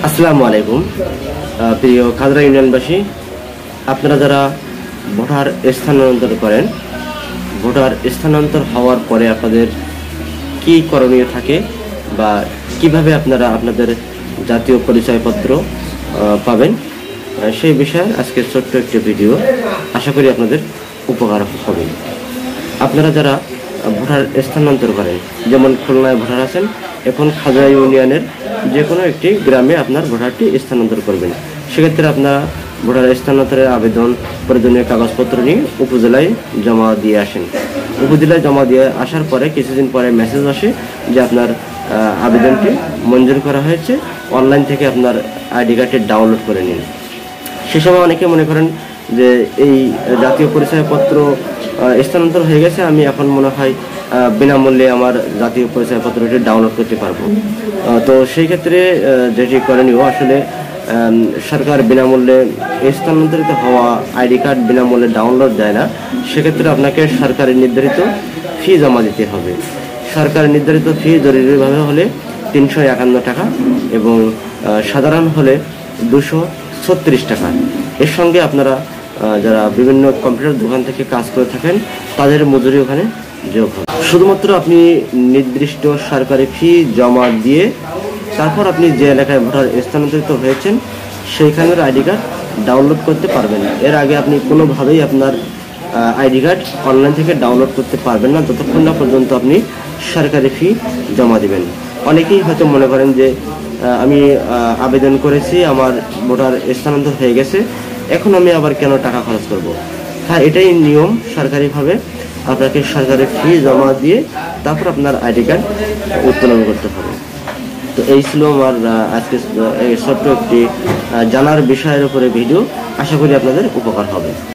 আসসালামু আলাইকুম প্রিয় খাদরা ইউনিয়নবাসী, আপনারা যারা ভোটার স্থানান্তর করেন, ভোটার স্থানান্তর হওয়ার পরে আপনাদের কি করণীয় থাকে বা কিভাবে আপনারা আপনাদের জাতীয় পরিচয়পত্র পাবেন, সেই বিষয়ে আজকে ছোট্ট একটি ভিডিও। আশা করি আপনাদের উপকার হবে। আপনারা যারা ভোটার স্থানান্তর করেন, যেমন খুলনায় ভোটার আছেন, এখন খাদরা ইউনিয়নের যে কোনো একটি গ্রামে আপনার ভোটারটি স্থানান্তর করবেন। সেক্ষেত্রে আপনারা ভোটার স্থানান্তরের আবেদন, প্রয়োজনীয় কাগজপত্র নিয়ে উপজেলায় জমা দিয়ে আসেন। উপজেলায় জমা দিয়ে আসার পরে কিছুদিন পরে মেসেজ আসে যে আপনার আবেদনটি মঞ্জুর করা হয়েছে, অনলাইন থেকে আপনার আইডি কার্ডটি ডাউনলোড করে নিন। সে সময় অনেকে মনে করেন যে এই জাতীয় পরিচয়পত্র স্থানান্তর হয়ে গেছে, আমি এখন মনে হয় বিনামূল্যে আমার জাতীয় পরিচয়পত্রটি ডাউনলোড করতে পারবো। তো সেই ক্ষেত্রে যেটি করণীয়, আসলে সরকার বিনামূল্যে স্থানান্তরিত হওয়া আইডি কার্ড বিনামূল্যে ডাউনলোড দেয় না। সেক্ষেত্রে আপনাকে সরকারের নির্ধারিত ফি জমা দিতে হবে। সরকারের নির্ধারিত ফি জরুরিভাবে হলে 351 টাকা এবং সাধারণ হলে 236 টাকা। এর সঙ্গে আপনারা যারা বিভিন্ন কম্পিউটার দোকান থেকে কাজ করে থাকেন, তাদের মজুরি ওখানে যোগ হবে। শুধুমাত্র আপনি নির্দিষ্ট সরকারি ফি জমা দিয়ে তারপর আপনি যে এলাকায় ভোটার স্থানান্তরিত হয়েছেন সেইখানের আইডি কার্ড ডাউনলোড করতে পারবেন। এর আগে আপনি কোনোভাবেই আপনার আইডি কার্ড অনলাইন থেকে ডাউনলোড করতে পারবেন না যতক্ষণ না পর্যন্ত আপনি সরকারি ফি জমা দিবেন। অনেকেই হয়তো মনে করেন যে আমি আবেদন করেছি, আমার ভোটার স্থানান্তর হয়ে গেছে, এখন আমি আবার কেন টাকা খরচ করব। হ্যাঁ, এটাই নিয়ম। সরকারিভাবে আপনাকে সরকারি ফি জমা দিয়ে তারপর আপনার আইডি কার্ড উত্তোলন করতে হবে। তো এই ছিল আমার আজকে ছোট্ট একটি জানার বিষয়ের উপরে ভিডিও। আশা করি আপনাদের উপকার হবে।